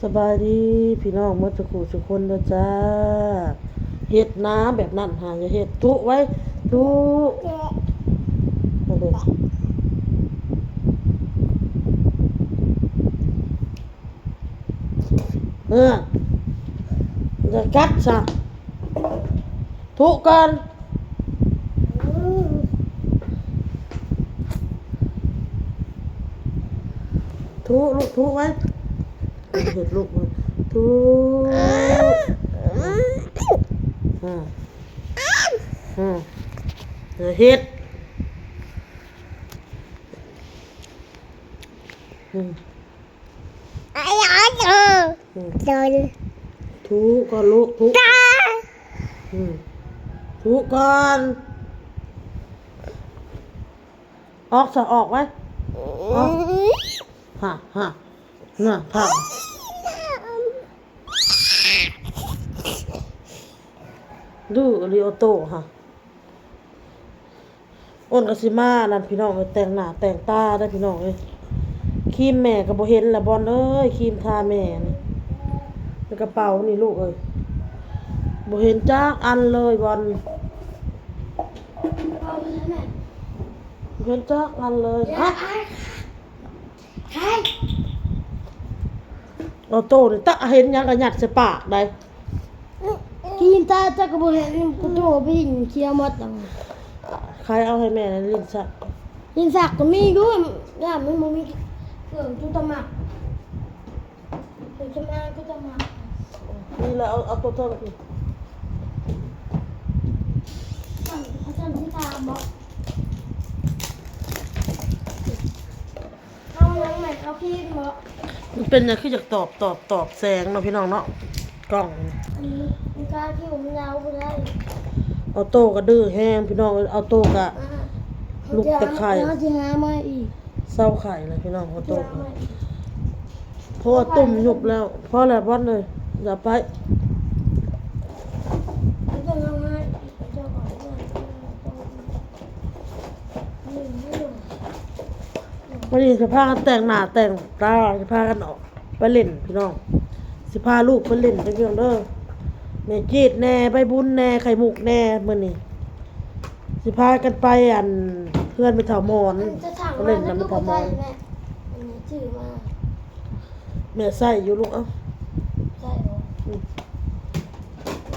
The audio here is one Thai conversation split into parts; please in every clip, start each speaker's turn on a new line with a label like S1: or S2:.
S1: สบายดีพี่น้องหมดทุกคู่ทุกคนเด้อจ้าเฮ็ดน้ำแบบนั้นหาอย่าเฮ็ดทุไว้ทุเอาเด้ออย่ากัดซะทุก่อนทุลูกทุไว้เฮ็ดลูกมันทุอ่าอย่าเฮ็ดทุก่อนลูกทุทุก่อนออกซะออกไว้ออกน่ะผ่าดูริโอโต้ค่ะอ้นกสิมานั่นพี่น้องแต่งหน้าแต่งตาได้พี่น้องเอ้ยครีมแม่ก็บ่เห็นละบอลเอ้ยครีมทาแม่นี่ในกระเป๋านี่ลูกเอ้ยบ่เห็นจักอันเลยบอลบ่เห็นจักอันเลยฮะออโต้นี่ตะเห็นยังก็ยัดใส่ปากได้
S2: กินตาจักรบุเห็นกูโตไปหินเคี้ยวหมดแล้ว
S1: ใครเอาให้แม่นั่นลิ้นซะ
S2: ยินสักก็มีด้วยย่ามันมีเครื่องจุตมักเป็นชำนาญจุตมัก
S1: นี่แหละเอาตัวเท่านี้
S2: อาจารย์ที่ตาบอกเอาหนังใหม่เอาขี้บอก
S1: มันเป็นอย่างคืออยากตอบแสงเนาะพี่น้องเนาะกล้อง
S2: อันนี้มันกล้าที่ผมยาวไปได้
S1: เอาโต้ก็ดื้อแห้งพี่น้องเอาโต้ก็ลูกตะไคร่
S2: จะหามาอีก
S1: เศร้าไข่เลยพี่น้องเอาโต้เพราะว่าตุ่มหยุบแล้วเพราะอะไรบ้านเลยอย่าไปวันนี้จะพากันแต่งหน้าแต่งตาจะพากันออกไปเล่นพี่น้องสิพาลูกไปเล่นไปเพียงเด้อแม่จีดแน่ใบบุญแน่ไข่มุกแน่มื้อนี้สิพากันไปอันเพื่อนไปเถามอนเล่นนำไปเถามอนแม่ใส่อยู่ลูกเอ้า
S2: ใส่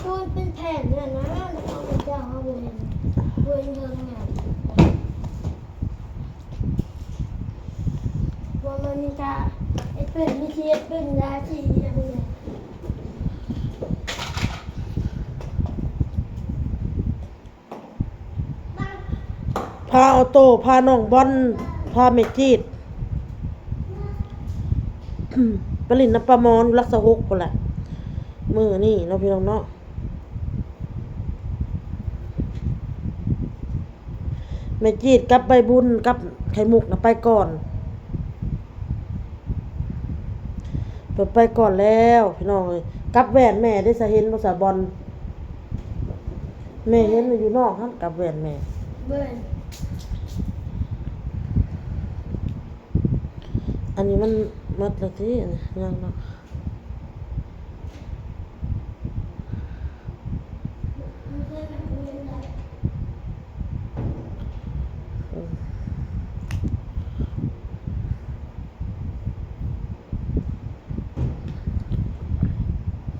S2: ตัวเป็นแผ่นเนี่ยนะเอาไปจ้างเอาไปเห็นเงินเงินเนี่ยว่ามันมีการไอ้เป็นมีเทียบเป็นยาชีอะไรเนี่ย
S1: พาออโต้พาน้องบอลพาเมจีดไปเล่นน้ำปลามอนรักษาหกพุ่นแหละมื้อนี้เนาะพี่น้องเนาะแม่จีดกับใบบุญกับไข่มุกน่ะไปก่อนไปก่อนแล้วพี่น้องเอ้ยกับแหวนแม่ได้สะเห็นบ่สะบอลแม่เห็นอยู่นอกหั่นกับแหวนแม่
S2: เบิ้ล
S1: อันนี้มันมัดละที่ยังเนาะ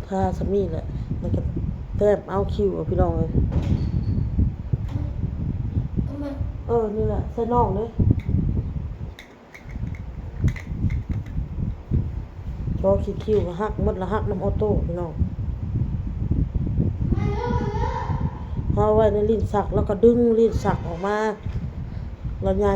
S1: ถ้าสามีแหละมันก็แทบเอาคิวพี่น้องเลยนี่แหละใส่น่องเลยพอคิวก็หักหมดละหักน้ำออโต้พี่น้องเอาไว้ในลิ้นสักแล้วก็ดึงลิ้นสักออกมาแล้วใหญ่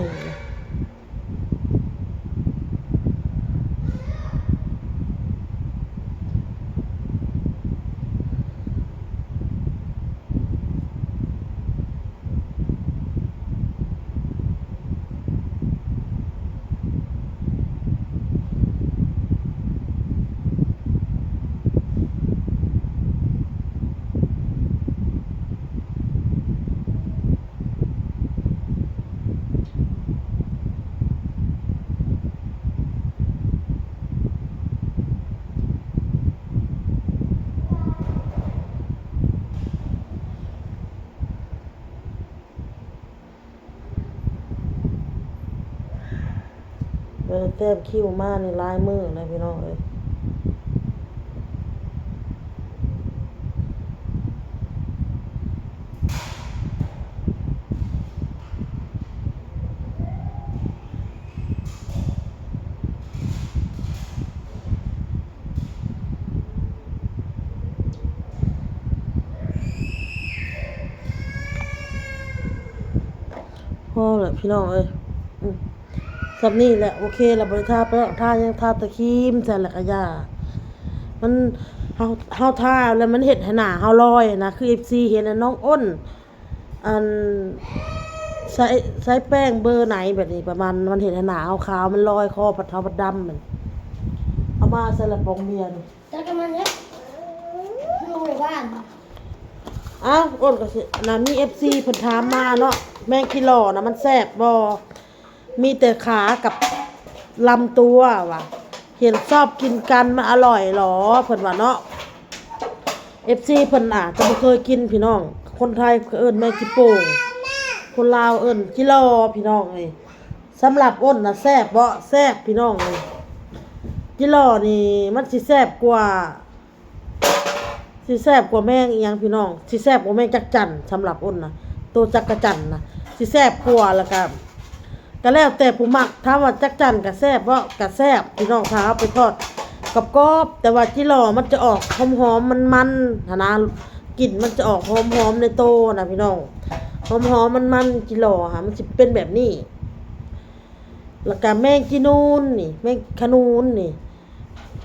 S1: แต้มคิ้วมาในลายมือเลยพี่น้องเอ้ยพอแหละพี่น้องเอ้ยสับนี่แหละโอเคแล้วบริทาไปแล้วทายังทาตะครีมใส่ละกะยามันเฮาทาแล้วมันเห็ดให้หน้าเฮาลอยนะคือ FC เห็นน่ะน้องอ้นอันใช้แป้งเบอร์ไหนแบบนี้ประมาณมันเห็ดให้หน้าเฮาขาวมันลอยคอปัดเทาปัดดำมันเอามาใส่ละปองเบียร์นี่
S2: จักรมันเนี่ยลงไปบ้าน
S1: อ้าวอ้นก็สิน่ะมี FC เพิ่นถามมาเนาะแมงกิโลน่ะมันแซ่บบ่มีแต่ขากับลำตัวว่ะเห็นชอบกินกันมันอร่อยหรอเพิ่นว่าเนาะ FC เพิ่นอาจจะบ่เคยกินพี่น้องคนไทยก็เอิ้นแมงกิโป่งคนลาวเอิ้นกิโลพี่น้องเอ้ยสำหรับอ้นน่ะแซ่บบ่แซ่บพี่น้องเอ้ยกิโลนี่มันสิแซ่บกว่าแม่งอีหยังพี่น้องสิแซ่บกว่าแม่งจักจั่นสำหรับอ้นน่ะตัวจักระจั่นน่ะสิแซ่บกว่าแล้วก็แล้วแต่ผู้มักถามว่าจักจั่นก็แซ่บบ่ก็แซ่บพี่น้องถ้าเอาไปทอดกรอบๆแต่ว่าจิหล่อมันจะออกหอมๆมันๆนะกลิ่นมันจะออกหอมๆในโตนะพี่น้องหอมๆมันๆจิหล่อค่ะมันสิเป็นแบบนี้แล้วก็แมงจีนูนนี่แมงขนูนนี่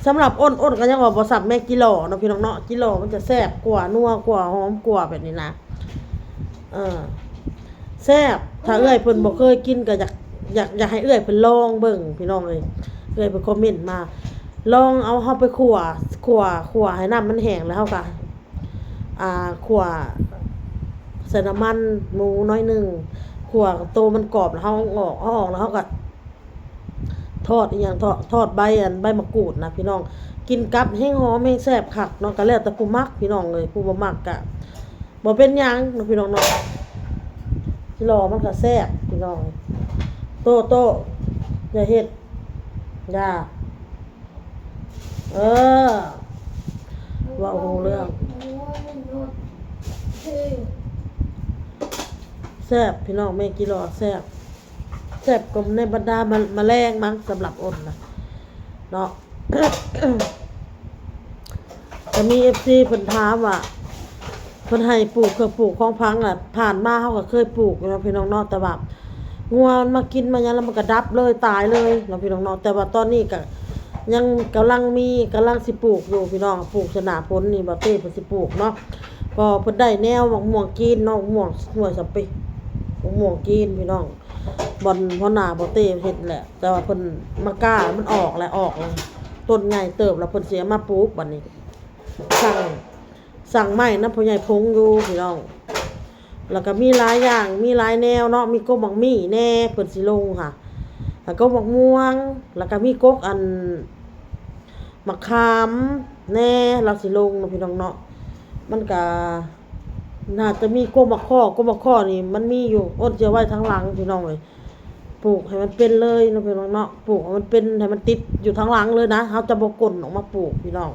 S1: สำหรับอ้นก็ยังว่าบ่สับแมงจิหล่อเนาะพี่น้องเนาะจิหล่อมันจะแซ่บกว่านัวกว่าหอมกว่าแบบนี้นะแซ่บถ้าเอื้อยเพิ่นบ่เคยกินก็อยากให้เอื้อยเพิ่นลองเบิ่งพี่น้องเอ้ยเอื้อยเพิ่นคอมเมนต์มาลองเอาเฮาไปคั่วให้น้ำมันแห้งแล้วเฮาก็คั่วใส่น้ำมันหมูน้อยนึงคั่วโตมันกรอบแล้วเฮาเอาออกแล้วเฮาก็ทอดอีหยังทอดใบมะกรูดนะพี่น้องกินกับแห้งหอมแห้งแซ่บคักเนาะก็แล้วแต่ผู้มักพี่น้องเอ้ยผู้บ่มักก็บ่เป็นหยังเนาะพี่น้องเนาะสิรอมันก็แซ่บพี่น้องโตอย่าเฮ็ดอย่าว่าโอ้เรื่องแซ่บพี่น้องแม่กิโลแซ่บกว่าในบรรดาแมลงมั้งสำหรับอ้นนะเนาะ จะมี FC เพิ่นถามว่าเพิ่นให้ปลูกเคยปลูกของพังน่ะผ่านมาเฮาก็เคยปลูกเนาะพี่น้องเนาะแต่ว่างัวมันมากินมาหยังแล้วมันก็ดับเลยตายเลยเนาะพี่น้องเนาะแต่ว่าตอนนี้ก็ยังกำลังสิปลูกอยู่พี่น้องปลูกสนาผลนี่บ่เต้เพิ่นสิปลูกเนาะก็เพิ่นได้แนวมะม่วงกินเนาะมะม่วงหน่วยสัมปีมะม่วงกินพี่น้องบ่อนพ่อหน้าบ่เต้เฮ็ดแหละแต่ว่าเพิ่นมากล้ามันออกแล้วต้นใหญ่เติบแล้วเพิ่นสิเอามาปลูกบัดนี้สั่งไม้นำพ่อใหญ่พงอยู่พี่น้องแล้วก็มีหลายอย่างมีหลายแนวเนาะมีกกบักมี่แน่เพิ่นสิลงค่ะแล้วก็บักม่วงแล้วก็มีกกอันมะขามแน่เราสิลงเนาะพี่น้องเนาะมันก็น่าจะมีกกมะข้อนี่มันมีอยู่อ้นจะไว้ทั้งหลังพี่น้องเอ้ยปลูกให้มันเป็นเลยเนาะพี่น้องเนาะปลูกให้มันเป็นให้มันติดอยู่ทั้งหลังเลยนะเฮาจะบ่กลนออกมาปลูกพี่น้อง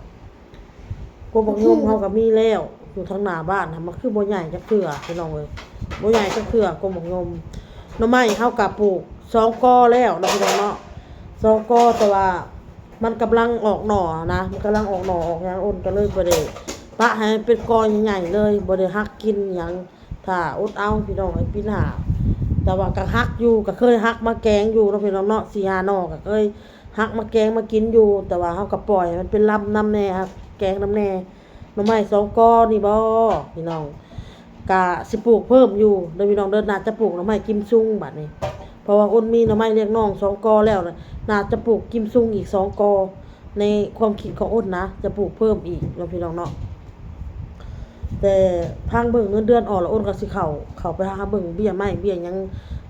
S1: กกบักยมเฮาก็มีแล้วอยู่ทางหน้าบ้านน่ะมันคือบ่ใหญ่จักเทื่อพี่น้องเอ้ยบ่ใหญ่จักเทื่อกกบักยมหน่อไม้เฮาก็ปลูก2กอแล้วเนาะพี่น้องเนาะ2กอแต่ว่ามันกำลังออกหน่อนะมันกำลังออกหน่อออกหยังอ้นก็เลยบ่ได้ปะให้มันเป็นกอใหญ่ๆเลยบ่ได้ฮักกินหยังถ้าอดเอาพี่น้องไอ้ปีหน้าแต่ว่าก็ฮักอยู่ก็เคยฮักมาแกงอยู่เนาะพี่น้องเนาะ4-5หน่อก็เคยฮักมาแกงมากินอยู่แต่ว่าเฮาก็ปล่อยมันเป็นลำน้ำแน่ครับแกงน้ำแน่หน่อไม้2กอนี่บ่พี่น้องก็สิปลูกเพิ่มอยู่เด้อพี่น้องเด้อน่าจะปลูกหน่อไม้กิมซุงบัดนี้เพราะว่าอ้นมีหน่อไม้เลี้ยงน้อง2กอแล้วน่าจะปลูกกิมซุงอีก2กอในความคิดของอ้นนะจะปลูกเพิ่มอีกเนาะพี่น้องเนาะแต่ทางเบิ่งเงินเดือนออกแล้วอ้นก็สิเข้าไปหาเบิ่งเบี้ยหยัง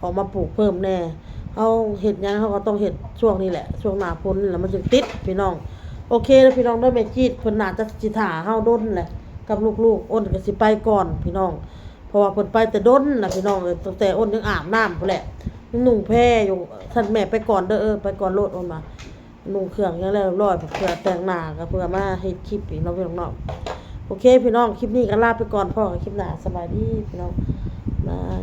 S1: ออกมาปลูกเพิ่มแน่เฮาเฮ็ดหยังเฮาก็ต้องเฮ็ดช่วงนี้แหละช่วงหน้าฝนนี่แหละมันจึงติดพี่น้องโอเคแล้วพี่น้องเด้อแม่จีดเพิ่นน่าจะสิท่าเฮาดนแหละกับลูกๆอ้นก็สิไปก่อนพี่น้องเพราะว่าเพิ่นไปแต่ดนน่ะพี่น้องตั้งแต่อ้นยังอาบน้ำพุ่นแหละ นุ่งแพรอยู่ท่านแม่ไปก่อนเด้อไปก่อนโลดออกมานุ่งเครื่องยังแล้วเรียบร้อยเพื่อแต่งหน้าก็เพื่อมาเฮ็ดคลิปอีกเนาะพี่น้องโอเคพี่น้องคลิปนี้ก็ลาไปก่อนพ่อกับคลิปหน้าสบายดีพี่น้องบาย